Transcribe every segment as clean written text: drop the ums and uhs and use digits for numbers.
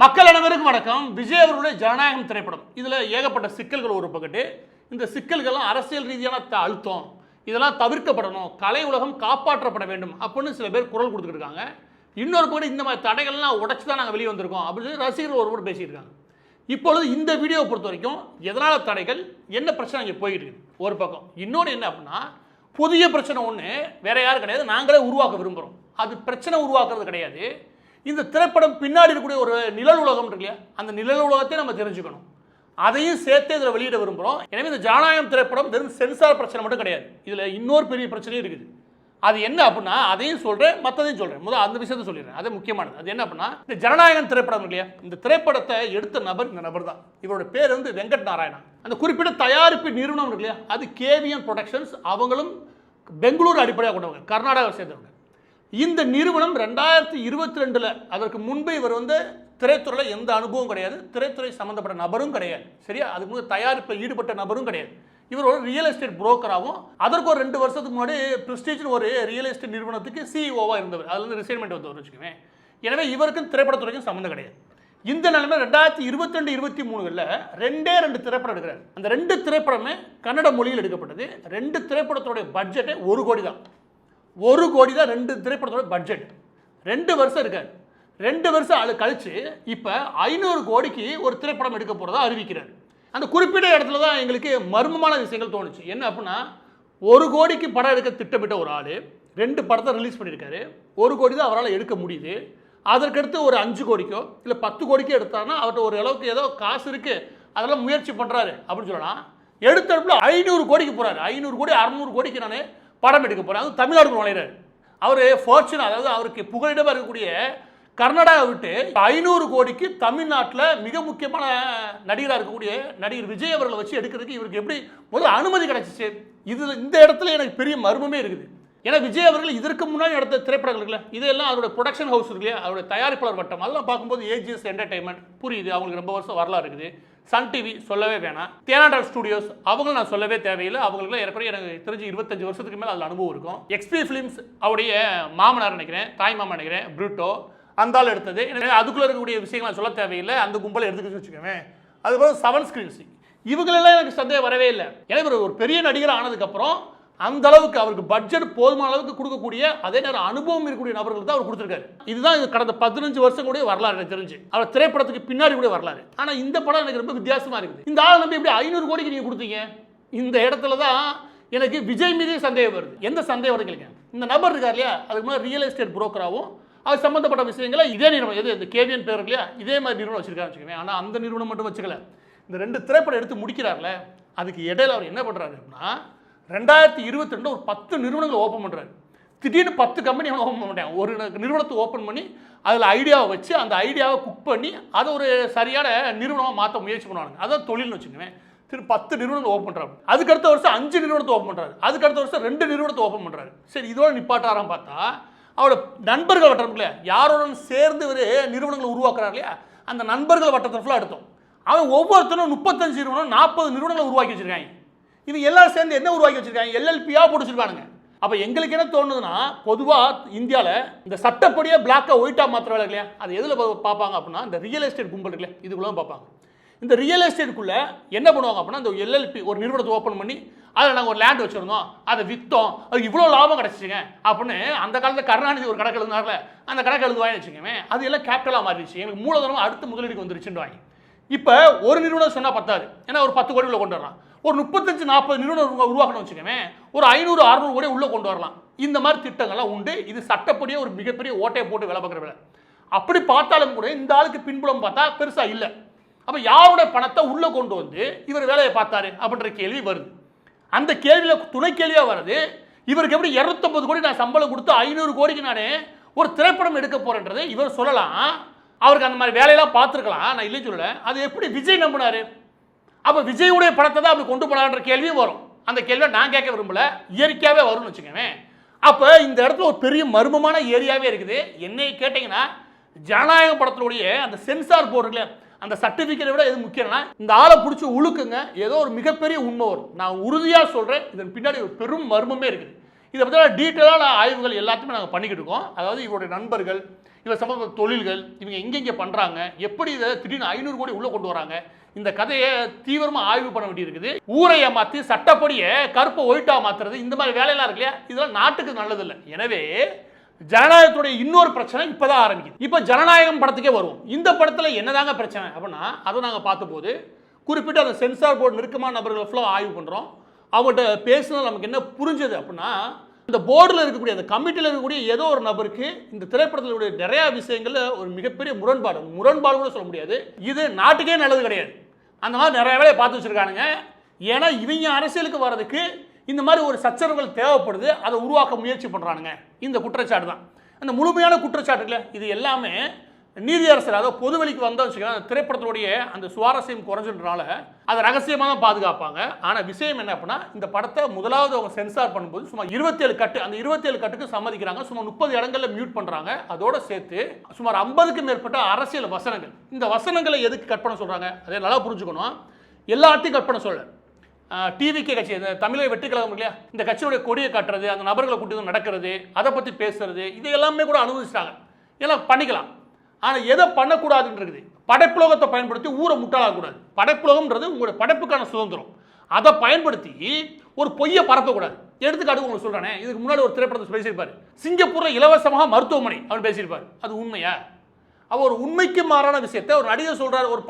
மக்கள் அனைவருக்கும் வணக்கம். விஜய் அவர்களுடைய ஜனநாயகம் திரைப்படம் இதில் ஏகப்பட்ட சிக்கல்கள் ஒரு பக்கத்து. இந்த சிக்கல்கள்லாம் அரசியல் ரீதியான அழுத்தம், இதெல்லாம் தவிர்க்கப்படணும், கலை உலகம் காப்பாற்றப்பட வேண்டும் அப்படின்னு சில பேர் குரல் கொடுத்துட்டு இருக்காங்க. இன்னொரு பக்கம் இந்த மாதிரி தடைகள்லாம் உடைச்சு தான் நாங்கள் வெளியே வந்திருக்கோம் அப்படின்னு சொல்லி ரசிகர்கள் ஒருவர் பேசியிருக்காங்க. இப்பொழுது இந்த வீடியோவை பொறுத்த வரைக்கும் எதனால் தடைகள், என்ன பிரச்சனை இங்கே போயிட்டு இருக்குது ஒரு பக்கம். இன்னொன்று என்ன அப்படின்னா, புதிய பிரச்சனை ஒன்று வேற யாரும் கிடையாது, நாங்களே உருவாக்க விரும்புகிறோம். அது பிரச்சனை உருவாக்குறது கிடையாது. இந்த திரைப்படம் பின்னாடி இருக்கக்கூடிய ஒரு நிழல் உலகம் இருக்கு இல்லையா, அந்த நிழல் உலகத்தை நம்ம தெரிஞ்சுக்கணும், அதையும் சேர்த்து இதில் வெளியிட விரும்புகிறோம். எனவே இந்த ஜனநாயகம் திரைப்படம் வெறும் சென்சார் பிரச்சனை மட்டும் கிடையாது, இதில் இன்னொரு பெரிய பிரச்சனையும் இருக்குது. அது என்ன அப்படின்னா, அதையும் சொல்கிறேன், மற்றதையும் சொல்கிறேன். முதல் அந்த விஷயத்தை சொல்லிடுறேன், அது முக்கியமானது. அது என்ன அப்படின்னா, இந்த ஜனநாயகம் திரைப்படம் இல்லையா, இந்த திரைப்படத்தை எடுத்த நபர் இந்த நபர் தான். இவரோட பேர் வந்து வெங்கட் நாராயணா. அந்த குறிப்பிட்ட தயாரிப்பு நிறுவனம் இருக்கு இல்லையா, அது கேவிஎன் ப்ரொடக்ஷன்ஸ். அவங்களும் பெங்களூர் அடிப்படையாக கொண்டவங்க, கர்நாடகாவை சேர்ந்தவங்க. இந்த நிறுவனம் 2022 அதற்கு முன்பு இவர் வந்து திரைத்துறையில் எந்த அனுபவம் கிடையாது, திரைத்துறை சம்பந்தப்பட்ட நபரும் கிடையாது, சரியா? அதுக்கு முன்னாடி தயாரிப்பில் ஈடுபட்ட நபரும் கிடையாது. இவர் ஒரு ரியல் எஸ்டேட் புரோக்கராகவும், அதற்கு ஒரு 2 வருஷத்துக்கு முன்னாடி பிரஸ்டீஜ்னு ஒரு ரியல் எஸ்டேட் நிறுவனத்துக்கு சிஇஓவாக இருந்தவர், அதுல இருந்து ரிசைன்மெண்ட் வந்தவர் வச்சுக்கோங்க. எனவே இவருக்கும் திரைப்படத்துறைக்கும் சம்மந்தம் கிடையாது. இந்த நிலைமை 2022-23 2 திரைப்படம் எடுக்கிறார். அந்த 2 திரைப்படமே கன்னட மொழியில் எடுக்கப்பட்டது. 2 திரைப்படத்தோட பட்ஜெட்டே 1 கோடி தான். 1 கோடி தான் 2 திரைப்படத்தோட பட்ஜெட். 2 வருஷம் இருக்காரு. 2 வருஷம் கழிச்சு இப்போ 500 கோடிக்கு ஒரு திரைப்படம் எடுக்க போறதா அறிவிக்கிறார். அந்த குறிப்பிட்ட இடத்துல தான் எங்களுக்கு மர்மமான விஷயங்கள் தோணுச்சு. என்ன அப்படின்னா, 1 கோடிக்கு படம் எடுக்க திட்டமிட்ட ஒரு ஆள் 2 படத்தை ரிலீஸ் பண்ணியிருக்காரு. 1 கோடி தான் அவரால் எடுக்க முடியுது. அதற்கடுத்து ஒரு 5 கோடிக்கோ இல்லை 10 கோடிக்கோ எடுத்தாருன்னா அவர்கிட்ட ஒரு அளவுக்கு ஏதோ காசு இருக்கு, அதெல்லாம் முயற்சி பண்றாரு அப்படின்னு சொல்லலாம். எடுத்தடுப்புல 500 கோடிக்கு போறாரு. 500 கோடி 600 கோடிக்கு நான் படம் எடுக்க போறேன். அது தமிழ்நாடு நுழையிறாரு. அவர் ஃபார்ச்சூன், அதாவது அவருக்கு புகலிடமாக இருக்கக்கூடிய கர்நாடகா விட்டு 500 கோடிக்கு தமிழ்நாட்டில் மிக முக்கியமான நடிகராக இருக்கக்கூடிய நடிகர் விஜய் அவர்களை வச்சு எடுக்கிறதுக்கு இவருக்கு எப்படி முதல்ல அனுமதி கிடைச்சிச்சு? இந்த இடத்துல எனக்கு பெரிய மர்மமே இருக்குது. ஏன்னா விஜய் அவர்கள் இதற்கு முன்னாடி எடுத்த திரைப்படங்கள் இருக்குல்ல, இதெல்லாம் அவருடைய ப்ரொடக்ஷன் ஹவுஸ் இருக்கு இல்லையா, அவருடைய தயாரிப்பாளர் வட்டம், அதெல்லாம் பார்க்கும்போது ஏஜிஎஸ் என்டர்டைன்மெண்ட் புரியுது, அவங்களுக்கு ரொம்ப வருஷம் வரலாறு இருக்குது. சன் டிவி சொல்லவே வேணாம், தேனாண்டர் ஸ்டுடியோஸ் அவங்களும் நான் சொல்லவே தேவையில்லை, அவங்களுக்குலாம் ஏற்கனவே எனக்கு தெரிஞ்சு 25 வருஷத்துக்கு மேலே அதில் அனுபவம் இருக்கும். எக்ஸ்பி ஃபிலிம்ஸ் அவருடைய மாமனார் நினைக்கிறேன், தாய் மாமா நினைக்கிறேன், ப்ரூட்டோ அந்த ஆள் எடுத்தது. அதுக்குள்ளே இருக்கக்கூடிய விஷயங்கள் சொல்ல தேவையில்லை, அந்த கும்பலை எடுத்துக்கிட்டு வச்சுக்கோங்க. அதுக்கப்புறம் 7 ஸ்கிரீன்ஸ் இவங்களெல்லாம் எனக்கு சந்தேகம் வரவே இல்லை. எனவே ஒரு பெரிய நடிகர் ஆனதுக்கப்புறம் அந்த அளவுக்கு அவருக்கு பட்ஜெட் போதுமான அளவுக்கு கொடுக்கக்கூடிய, அதே நேரம் அனுபவம் இருக்கக்கூடிய நபர்கள் தான் அவர் கொடுத்துருக்காரு. இதுதான் இது கடந்த 15 வருஷம் கூட வரலாறு எனக்கு தெரிஞ்சு, அவர் திரைப்படத்துக்கு பின்னாடி கூட வரலாறு. ஆனால் இந்த படம் எனக்கு ரொம்ப வித்தியாசமா இருக்குது. இந்த ஆள் நம்பி எப்படி 500 கோடிக்கு நீங்கள் கொடுத்தீங்க? இந்த இடத்துல தான் எனக்கு விஜய் மீதே சந்தேகம் வருது. எந்த சந்தேகம் வருது இல்லைங்க, இந்த நபர் இருக்கார் இல்லையா, அதுக்கு முன்னாடி ரியல் எஸ்டேட் புரோக்கராகவும் அது சம்பந்தப்பட்ட விஷயங்களை இதே நிறுவனம், எது இந்த கேவிஎன் பேர் இல்லையா, இதே மாதிரி நிறுவனம் வச்சிருக்காரு வச்சுக்கோங்க. ஆனால் அந்த நிறுவனம் மட்டும் வச்சுக்கல, இந்த 2 திரைப்படம் எடுத்து முடிக்கிறார்ல, அதுக்கு இடையில அவர் என்ன பண்ணுறாரு அப்படின்னா, 2022 ஒரு 10 நிறுவனங்களை ஓப்பன் பண்ணுறாரு. திடீர்னு 10 கம்பெனி அவன் ஓப்பன் பண்ணிட்டான். ஒரு நிறுவனத்தை ஓப்பன் பண்ணி அதில் ஐடியாவை வச்சு அந்த ஐடியாவை குக் பண்ணி அதை ஒரு சரியான நிறுவனமாக மாற்ற முயற்சி பண்ணுவாங்க. அதான் தொழில்னு வச்சுக்கோங்க. 10 நிறுவனங்கள் ஓப்பன் பண்ணுறாரு. அதுக்கு அடுத்த வருஷம் 5 நிறுவனத்தை ஓப்பன் பண்ணுறாரு. அதுக்கு அடுத்த வருஷம் 2 நிறுவனத்தை ஓப்பன் பண்ணுறாரு. சரி, இதோட நிப்பாட்டாரான்னு பார்த்தா அவரோட நண்பர்கள் வட்டம் இல்லையா, யாரோட சேர்ந்து ஒரு நிறுவனங்களை உருவாக்குறாரு இல்லையா, அந்த நண்பர்கள் வட்டத்தை ஃபுல்லாக எடுத்தோம். அவன் ஒவ்வொருத்தரும் 35 நிறுவனம் 40 நிறுவனங்களை உருவாக்கி வச்சிருக்காங்க. இவங்க எல்லாரும் சேர்ந்து என்ன உருவாக்கி வச்சிருக்காங்க? எல்எல்பியா போட்டுச்சிருக்கானுங்க. அப்போ எங்களுக்கு என்ன தோணுதுன்னா, பொதுவாக இந்தியாவில் இந்த சட்டப்படியே பிளாக்கை ஒயிட்டா மாத்திர வேலை இல்லையா, அது எதில் பார்ப்பாங்க அப்படின்னா, இந்த ரியல் எஸ்டேட் கும்பல் இருக்குல்ல, இதுக்குள்ள பார்ப்பாங்க. இந்த ரியல் எஸ்டேட்டுக்குள்ள என்ன பண்ணுவாங்க அப்படின்னா, இந்த எல்எல்பி ஒரு நிறுவனத்தை ஓப்பன் பண்ணி அதில் நாங்கள் ஒரு லேண்ட் வச்சுருந்தோம், அதை விற்றோம், அது இவ்வளோ லாபம் கிடச்சிச்சிங்க அப்படின்னு அந்த காலத்தில் கருணாநிதி ஒரு கணக்கு எழுதினார்ல, அந்த கணக்கு எழுதுவாங்கன்னு வச்சுக்கோங்க. அது எல்லாம் கேபிட்டலாக மாறிடுச்சு, எங்களுக்கு மூலதனம் அடுத்த முதலீடுக்கு வந்துருச்சுன்னு வாங்கி. இப்போ ஒரு நிறுவனம் சொன்னால் பத்தாது, ஏன்னா ஒரு 10 கோடி உள்ள கொண்டு வரலாம். ஒரு 35-40 நிறுவனம் உருவாக்கணும் வச்சுக்கோங்க, ஒரு 500-600 கோடி உள்ள கொண்டு வரலாம். இந்த மாதிரி திட்டங்கள்லாம் உண்டு. இது சட்டப்படியே ஒரு மிகப்பெரிய ஓட்டையை போட்டு வேலை பார்க்குற வேலை. அப்படி பார்த்தாலும் கூட இந்த ஆளுக்கு பின்புலம் பார்த்தா பெருசா இல்லை. அப்போ யாரோட பணத்தை உள்ள கொண்டு வந்து இவர் வேலையை பார்த்தாரு அப்படின்ற கேள்வி வருது. அந்த கேள்வியில் துணை கேள்வியாக வருது, இவருக்கு எப்படி 250 கோடி நான் சம்பளம் கொடுத்து 500 கோடிக்கு நானே ஒரு திரைப்படம் எடுக்க போறேன்றது இவர் சொல்லலாம். அவருக்கு அந்த மாதிரி வேலையெல்லாம் பார்த்துருக்கலாம், நான் இல்லைன்னு சொல்லலை. அது எப்படி விஜய் நம்பினாரு? அப்போ விஜயுடைய படத்தை தான் அப்படி கொண்டு போனான்ற கேள்வியும் வரும். அந்த கேள்வியை நான் கேட்க விரும்பல, இயற்கையாகவே வரும்னு வச்சுக்கோங்க. அப்போ இந்த இடத்துல ஒரு பெரிய மர்மமான ஏரியாவே இருக்குது. என்னை கேட்டிங்கன்னா, ஜனநாயகம் படத்தினுடைய அந்த சென்சார் போர்டு இல்லையா, அந்த சர்டிஃபிகேட்டை விட எது முக்கியம்னா, இந்த ஆளை பிடிச்சி உழுக்குங்க, ஏதோ ஒரு மிகப்பெரிய உண்மை வரும். நான் உறுதியாக சொல்கிறேன், இதன் பின்னாடி ஒரு பெரும் மர்மமே இருக்குது. இதை பற்றி டீட்டெயிலான ஆய்வுகள் எல்லாத்தையுமே நாங்கள் பண்ணிக்கிட்டு இருக்கோம். அதாவது இவருடைய நண்பர்கள், இவர் சம்பந்தப்பட்ட தொழில்கள், இவங்க எங்கெங்கே பண்ணுறாங்க, எப்படி இதை திடீர்னு 500 கோடி உள்ளே கொண்டு வராங்க, இந்த கதையை தீவிரமாக ஆய்வு பண்ண வேண்டியிருக்குது. ஊரை ஏமாற்றி சட்டப்படியை கருப்பை ஒயிட்டாக மாற்றுறது, இந்த மாதிரி வேலையெல்லாம் இருக்கு இல்லையா, இதெல்லாம் நாட்டுக்கு நல்லதில்லை. எனவே ஜனநாயகத்துடைய இன்னொரு பிரச்சனை இப்போதான் ஆரம்பிக்குது. இப்போ ஜனநாயகம் படத்துக்கே வருவோம். இந்த படத்தில் என்னதாங்க பிரச்சனை அப்படின்னா, அதை நாங்கள் பார்த்தபோது குறிப்பிட்ட அந்த சென்சார் போர்டு நெருக்கமான நபர்களை ஃபுல்லாக ஆய்வு பண்ணுறோம். அவங்கள்ட்ட பேசுனது நமக்கு என்ன புரிஞ்சது அப்படின்னா, இந்த போர்டில் இருக்கக்கூடிய அந்த கமிட்டியில் இருக்கக்கூடிய ஏதோ ஒரு நபருக்கு இந்த திரைப்படத்தில் நிறையா விஷயங்கள்ல ஒரு மிகப்பெரிய முரண்பாடு கூட சொல்ல முடியாது. இது நாட்டுக்கே நல்லது கிடையாது. அந்த மாதிரி நிறைய வேலையை பார்த்து வச்சுருக்கானுங்க. ஏன்னா இவங்க அரசியலுக்கு வர்றதுக்கு இந்த மாதிரி ஒரு சச்சரவுகள் தேவைப்படுது, அதை உருவாக்க முயற்சி பண்ணுறானுங்க. இந்த குற்றச்சாட்டு தான் அந்த முழுமையான குற்றச்சாட்டுல. இது எல்லாமே நீதியரசர், அதாவது பொதுவெளிக்கு வந்தோம் வச்சுக்கலாம், திரைப்படத்துடைய அந்த சுவாரஸ்யம் குறைஞ்சதுனால அதை ரகசியமாக தான் பாதுகாப்பாங்க. ஆனால் விஷயம் என்ன அப்படின்னா, இந்த படத்தை முதலாவது அவங்க சென்சார் பண்ணும்போது சுமார் 27 கட்டு, அந்த 27 கட்டுக்கு சம்மதிக்கிறாங்க. சுமார் 30 இடங்களில் மியூட் பண்ணுறாங்க. அதோட சேர்த்து சுமார் 50க்கும் மேற்பட்ட அரசியல் வசனங்கள். இந்த வசனங்களை எதுக்கு கட் பண்ண சொல்கிறாங்க அதை நல்லா புரிஞ்சுக்கணும். எல்லாத்தையும் கட் பண்ண சொல்ல, டிவிகே கட்சி, இந்த தமிழக வெற்றி கழகம் இல்லையா, இந்த கட்சியுடைய கொடியை காட்டுறது, அந்த நபர்களை கூட்டி நடக்கிறது, அதை பற்றி பேசுறது, இது எல்லாமே கூட அனுமதிச்சிட்டாங்க. எல்லாம் பண்ணிக்கலாம். ஆனால் எதை பண்ணக்கூடாதுன்றது, படைப்புலோகத்தை பயன்படுத்தி ஊரை முட்டாளக்கூடாது. படைப்புலோகம்ன்றது உங்களுடைய படைப்புக்கான சுதந்திரம். அதை பயன்படுத்தி ஒரு பொய்யை பரப்பக்கூடாது. எடுத்துக்காட்டு உங்களுக்கு சொல்கிறேனே, இதுக்கு முன்னாடி ஒரு திரைப்படத்தை பேசியிருப்பார். சிங்கப்பூரில் இலவசமாக மருத்துவமனை அவர் பேசியிருப்பார். அது உண்மையா? அவர் ஒரு உண்மைக்கு மாறான விஷயத்தை ஒரு நடிகர் சொல்கிறார். ஒரு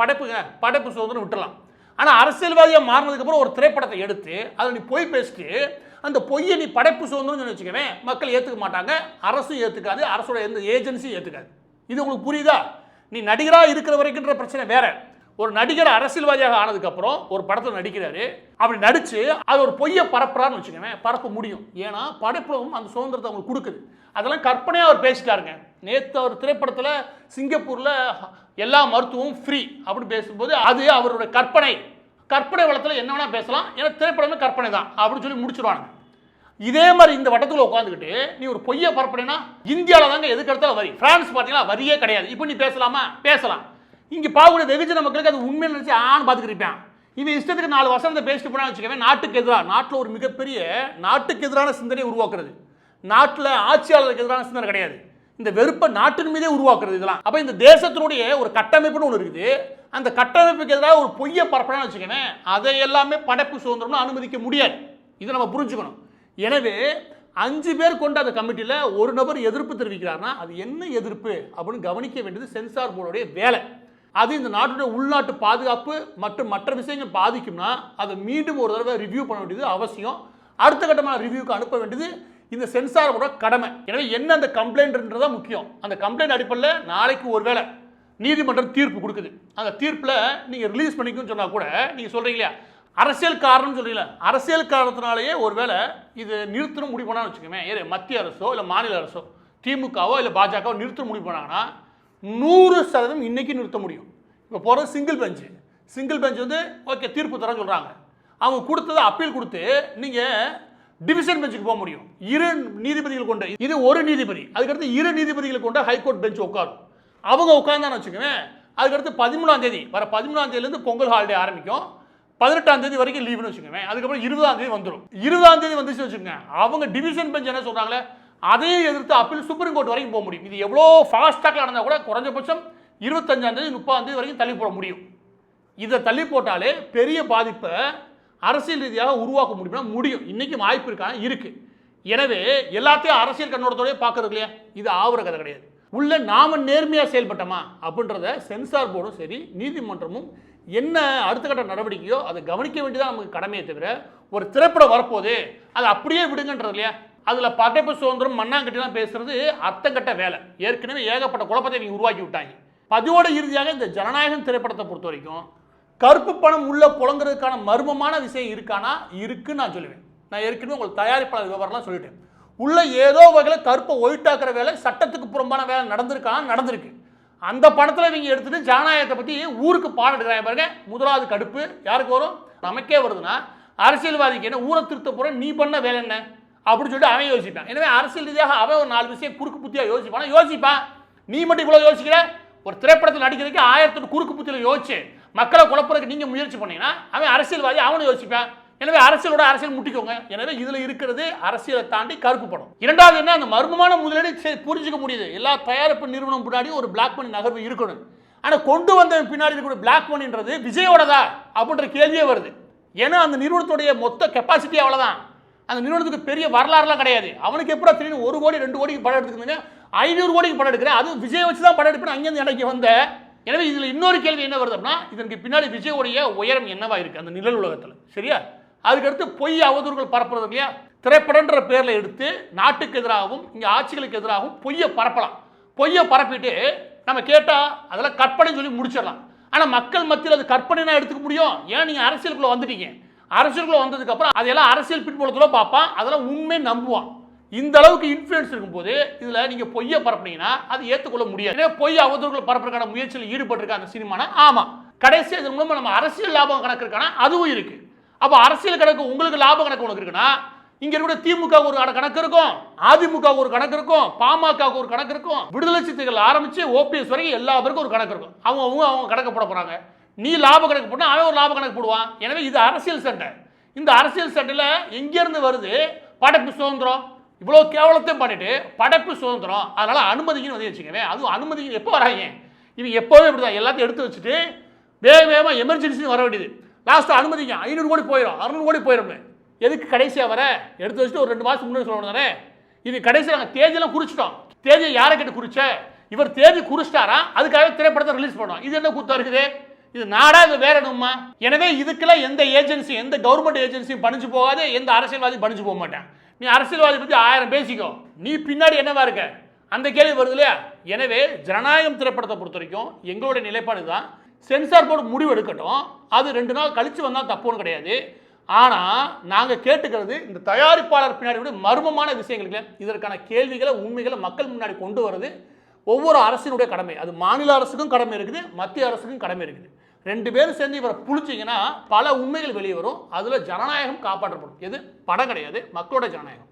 படைப்பு சுதந்திரம் விட்டுலாம். ஆனால் அரசியல்வாதியாக மாறினதுக்கப்புறம் ஒரு திரைப்படத்தை எடுத்து அதில் நீ பொய் பேசிட்டு அந்த பொய்யை நீ படைப்பு சுதந்திரம்னு வச்சுக்கவே மக்கள் ஏற்றுக்க மாட்டாங்க, அரசும் ஏற்றுக்காது, அரசோட எந்த ஏஜென்சியும் ஏற்றுக்காது. இது உங்களுக்கு புரியுதா? நீ நடிகராக இருக்கிற வரைக்குன்ற பிரச்சனை வேற. ஒரு நடிகர் அரசியல்வாதியாக ஆனதுக்கப்புறம் ஒரு படத்தில் நடிக்கிறாரு, அப்படி நடித்து அது ஒரு பொய்யை பரப்புறான்னு வச்சுக்கோங்க, பரப்ப முடியும். ஏன்னா படைப்புலகம் அந்த சுதந்திரத்தை அவங்களுக்கு கொடுக்குது. அதெல்லாம் கற்பனையாக அவர் பேசிட்டாருங்க. நேற்று அவர் திரைப்படத்தில் சிங்கப்பூரில் எல்லா மருத்துவமும் ஃப்ரீ அப்படி பேசும்போது அது அவருடைய கற்பனை வளத்தில் என்ன வேணால் பேசலாம், ஏன்னா திரைப்படமே கற்பனை தான் அப்படின்னு சொல்லி முடிச்சுடுவாங்க. இதே மாதிரி இந்த வட்டத்தில் உட்காந்துக்கிட்டு நீ ஒரு பொய்யை பரப்புறேன்னா, இந்தியாவில் தாங்க எதுக்கு எடுத்தாலும் வரி. பிரான்ஸ் பார்த்தீங்கன்னா வரியே கிடையாது. இப்போ நீ பேசலாமா? பேசலாம். இங்கே பார்க்கக்கூடிய வெகுஜன மக்களுக்கு அது உண்மையை நினச்சி பார்த்துக்கிட்டு இருப்பேன். இவன் இஷ்டத்துக்கு 4 வருஷத்தை பேசிட்டு போனா வச்சுக்கவே, நாட்டுக்கு எதிராக, நாட்டில் ஒரு மிகப்பெரிய நாட்டுக்கு எதிரான சிந்தனையை உருவாக்குறது. நாட்டில் ஆட்சியாளருக்கு எதிரான சிந்தனை கிடையாது, இந்த வெறுப்பை நாட்டின் மீதே உருவாக்குறது. இதெல்லாம் அப்போ இந்த தேசத்தினுடைய ஒரு கட்டமைப்புன்னு ஒன்று இருக்குது. அந்த கட்டமைப்புக்கு எதிராக ஒரு பொய்யை பரப்புறான்னு வச்சுக்கவே, அதை எல்லாமே படைப்பு சுதந்திரம்னு அனுமதிக்க முடியாது. இதை நம்ம புரிஞ்சுக்கணும். எனவே 5 பேர் கொண்ட அந்த கமிட்டியில் ஒரு நபர் எதிர்ப்பு தெரிவிக்கிறார்னா அது என்ன எதிர்ப்பு அப்படின்னு கவனிக்க வேண்டியது சென்சார் போர்டுடைய வேலை. அது இந்த நாட்டுடைய உள்நாட்டு பாதுகாப்பு மற்றும் மற்ற விஷயங்கள் பாதிக்கும்னா அதை மீண்டும் ஒரு தடவை ரிவ்யூ பண்ண வேண்டியது அவசியம். அடுத்த கட்டமான ரிவ்யூக்கு அனுப்ப வேண்டியது இந்த சென்சாரோட கடமை. எனவே என்ன அந்த கம்ப்ளைண்ட்ன்றதா முக்கியம். அந்த கம்ப்ளைண்ட் அடிப்படையில் நாளைக்கு ஒருவேளை நீதிமன்றம் தீர்ப்பு கொடுக்குது, அந்த தீர்ப்பில் நீங்கள் ரிலீஸ் பண்ணிக்கணும்னு சொன்னால் கூட நீங்கள் சொல்கிறீங்க இல்லையா, அரசியல் காரணம் சொல்றீங்களா, அரசியல் காரணத்தினாலேயே ஒருவேளை இது நிறுத்தணும் முடிவு பண்ணான்னு வச்சுக்கோங்க, மத்திய அரசோ இல்லை மாநில அரசோ திமுகவோ இல்லை பாஜகவோ நிறுத்தணும் முடிவு பண்ணாங்கன்னா 100% இன்னைக்கு நிறுத்த முடியும். இப்போ போகிறது சிங்கிள் பெஞ்ச் வந்து ஓகே தீர்ப்பு தரேன்னு சொல்கிறாங்க. அவங்க கொடுத்ததை அப்பீல் கொடுத்து நீங்கள் டிவிஷன் பெஞ்சுக்கு போக முடியும். 2 நீதிபதிகள் கொண்ட, இது ஒரு நீதிபதி, அதுக்கடுத்து 2 நீதிபதிகள் கொண்ட ஹைகோர்ட் பெஞ்ச் உட்காரும். அவங்க உட்கார்ந்தான்னு வச்சுக்கோங்க, அதுக்கடுத்து 13ஆம் தேதி வர 13ஆம் தேதியிலேருந்து பொங்கல் ஹாலிடே ஆரம்பிக்கும். 18ஆம் தேதி வரைக்கும் லீவுன்னு வச்சுக்கோங்க. அதுக்கப்புறம் 20ஆம் தேதி வந்துடும். 20ஆம் தேதி வந்துச்சு வச்சுக்கோங்க, அவங்க டிவிஷன் பெஞ்ச் என்ன சொல்கிறாங்களே அதையும் எதிர்த்து அப்பீல் சுப்ரீம் கோர்ட் வரைக்கும் போக முடியும். இது எவ்வளோ ஃபாஸ்ட்டாக நடந்தால் கூட குறைஞ்சபட்சம் 25ஆம் தேதி 30ஆம் தேதி வரைக்கும் தள்ளி போட முடியும். இதை தள்ளி போட்டாலே பெரிய பாதிப்பை அரசியல் ரீதியாக உருவாக்க முடியும். இன்னைக்கு வாய்ப்பு இருக்கு. எனவே எல்லாத்தையும் அரசியல் கண்ணோட்டத்தோடய பார்க்கறது இல்லையா, இது ஆவற கதை கிடையாது. உள்ள நாம நேர்மையாக செயல்பட்டோமா அப்படின்றத சென்சார் போர்டும் சரி நீதிமன்றமும் என்ன அடுத்த கட்ட நடவடிக்கையோ அதை கவனிக்க வேண்டியதான் நமக்கு கடமையை தவிர, ஒரு திரைப்படம் வரப்போது அதை அப்படியே விடுங்கன்றது இல்லையா, அதில் படைப்பு சுதந்திரம் மண்ணாங்கட்டிலாம் பேசுறது அர்த்தங்கட்ட வேலை. ஏற்கனவே ஏகப்பட்ட குழப்பத்தை இவங்க உருவாக்கி விட்டாங்க. பதிவோட இறுதியாக இந்த ஜனநாயகம் திரைப்படத்தை பொறுத்த வரைக்கும் கருப்பு பணம் உள்ள புலங்கிறதுக்கான மர்மமான விஷயம் இருக்குன்னு நான் சொல்லுவேன். நான் ஏற்கனவே உங்களுக்கு தயாரிப்பாளர் விவரம்லாம் சொல்லிட்டேன். உள்ள ஏதோ வகையில் கருப்பை ஒயிட்டாக்குற வேலை, சட்டத்துக்கு புறம்பான வேலை நடந்திருக்கு. அந்த படத்தில் இவங்க எடுத்துட்டு ஜனநாயகத்தை பற்றி ஊருக்கு பாடம் எடுக்கிறாங்க பாருங்க. முதலாவது கடுப்பு யாருக்கு வரும்? நமக்கே வருதுன்னா, அரசியல்வாதிக்கு என்ன ஊரை திருத்த போற நீ பண்ண வேலை என்ன அப்படின்னு சொல்லிட்டு அவன் யோசிப்பான். எனவே அரசியல் ரீதியாக அவன் ஒரு 4 விஷயம் குறுக்கு புத்தியாக யோசிப்பான். நீ மட்டும் இவ்வளோ யோசிக்கிற? ஒரு திரைப்படத்தில் நடிக்கிறதுக்கு 1008 குறுக்கு புத்தியில் யோசிச்சு மக்களை குழப்பறதுக்கு நீங்கள் முயற்சி பண்ணீங்கன்னா அவன் அரசியல்வாதி, அவனும் யோசிப்பான். எனவே அரசியல் முட்டிக்கோங்க. எனவே இதுல இருக்கிறது அரசியலை தாண்டி கருப்பு படம். இரண்டாவது என்ன, அந்த மர்மமான முதலீடு புரிஞ்சுக்க முடியுது. எல்லா தயாரிப்பு நிறுவனம் பின்னாடி ஒரு பிளாக் மணி நகர்வு இருக்கணும். ஆனா கொண்டு வந்த பின்னாடி இருக்கிற பிளாக் மணின்றது விஜயோடதா அப்படின்ற கேள்வியே வருது. ஏன்னா அந்த நிறுவனத்துடைய மொத்த கெப்பாசிட்டி அவ்வளவுதான். அந்த நிறுவனத்துக்கு பெரிய வரலாறுலாம் கிடையாது. அவனுக்கு எப்படி தெரியும் 1 கோடி 2 கோடிக்கு படம் எடுத்துக்கிங்க, 500 கோடிக்கு படம் எடுக்கிறேன், அதுவும் விஜய் வச்சு தான் படம் எடுப்பேன் அங்கேருந்து எனக்கு வந்த. எனவே இதுல இன்னொரு கேள்வி என்ன வருது அப்படின்னா, இதற்கு பின்னாடி விஜயோடைய உயரம் என்னவா இருக்கு அந்த நிழல் உலகத்தில், சரியா? அதுக்கடுத்து பொய் அவதூறுகள் பரப்புறது இல்லையா? திரைப்படன்ற பேர்ல எடுத்து நாட்டுக்கு எதிராகவும் இங்க ஆட்சிகளுக்கு எதிராகவும் பொய்யை பரப்பலாம். பொய்யை பரப்பிட்டு நம்ம கேட்டா அதெல்லாம் கற்பனை சொல்லி முடிச்சிடலாம். ஆனா மக்கள் மத்தியில் அது கற்பனை எடுத்துக்க முடியும். ஏன் நீங்க அரசியலுக்குள்ள வந்துட்டீங்க. அரசியலுக்குள்ள வந்ததுக்கு அப்புறம் அதெல்லாம் அரசியல் பின்புலத்துல பார்ப்பான், அதெல்லாம் உண்மை நம்புவான். இந்த அளவுக்கு இன்ஃப்ளூயன்ஸ் இருக்கும்போது இதுல நீங்க பொய்யை பரப்புனீங்கன்னா அது ஏற்றுக்கொள்ள முடியாது. பொய் அவதூறுகள் பரப்புறதுக்கான முயற்சியில் ஈடுபட்டிருக்க அந்த சினிமானா ஆமா, கடைசி இதன் மூலமா நம்ம அரசியல் லாபம் கணக்கு இருக்கானா அதுவும் இருக்கு. அப்ப அரசியல் கணக்கு உங்களுக்கு லாப கணக்கு உனக்கு இருக்குன்னா இங்க இருக்கிற திமுக ஒரு கணக்கு இருக்கும், அதிமுக ஒரு கணக்கு இருக்கும், பாமக ஒரு கணக்கு இருக்கும், விடுதலை சிறுத்தைகள் ஆரம்பிச்சு ஓபிஎஸ் வரைக்கும் எல்லா பேருக்கும் ஒரு கணக்கு இருக்கும். அவங்க கணக்கு போட போறாங்க. நீ லாப கணக்கு போட்டா அவன் ஒரு லாப கணக்கு போடுவான். எனவே இது அரசியல் சண்டை. இந்த அரசியல் சண்டையில எங்க இருந்து வருது படைப்பு சுதந்திரம்? இவ்வளவு கேவலத்தையும் பண்ணிட்டு படைப்பு சுதந்திரம், அதனால அனுமதிக்குன்னு வந்து வச்சுக்கவே. அதுவும் அனுமதி எப்போ வராங்க? இவங்க எப்போவே இப்படிதான் எல்லாத்தையும் எடுத்து வச்சுட்டு வேகமா எமர்ஜென்சி வர வேண்டியது. லாஸ்ட் அனுமதிங்க 500 கோடி போயிடும், 600 கோடி போயிடும். எதுக்கு கடைசியா வர எடுத்து வச்சுட்டு ஒரு 2 மாசம் முன்னாடி சொல்லணும் தானே. இது கடைசியில் நாங்கள் தேதியெல்லாம் குறிச்சிட்டோம். தேதியை யாரை கேட்டு குறிச்ச? இவர் தேதி குறிச்சிட்டாரா, அதுக்காக திரைப்படத்தை ரிலீஸ் பண்ணுவோம். இது என்ன கூத்தா இருக்குது? இது நாடா இது வேற என்னமா? எனவே இதுக்கெல்லாம் எந்த ஏஜென்சி, எந்த கவர்மெண்ட் ஏஜென்சியும் பணிஞ்சு போகாது, எந்த அரசியல்வாதி பணிஞ்சு போக மாட்டேன். நீ அரசியல்வாதி பத்தி 1000 பேசிக்கோ, நீ பின்னாடி என்னவா இருக்க அந்த கேள்வி வருது இல்லையா? எனவே ஜனநாயகம் திரைப்படத்தை பொறுத்த வரைக்கும் எங்களுடைய நிலைப்பாடு தான், சென்சார் போர்டு முடிவு எடுக்கட்டும், அது 2 நாள் கழிச்சு வந்தால் தப்புன்னு கிடையாது. ஆனால் நாங்கள் கேட்டுக்கிறது இந்த தயாரிப்பாளர் பின்னாடி விட மர்மமான விஷயங்களுக்கு இதற்கான கேள்விகளை உண்மைகளை மக்கள் முன்னாடி கொண்டு வருது ஒவ்வொரு அரசினுடைய கடமை. அது மாநில அரசுக்கும் கடமை இருக்குது, மத்திய அரசுக்கும் கடமை இருக்குது. 2 பேரும் சேர்ந்து இவரை புளிச்சிங்கன்னா பல உண்மைகள் வெளியே வரும். அதில் ஜனநாயகம் காப்பாற்றப்படும். எது படம் கிடையாது, மக்களோட ஜனநாயகம்.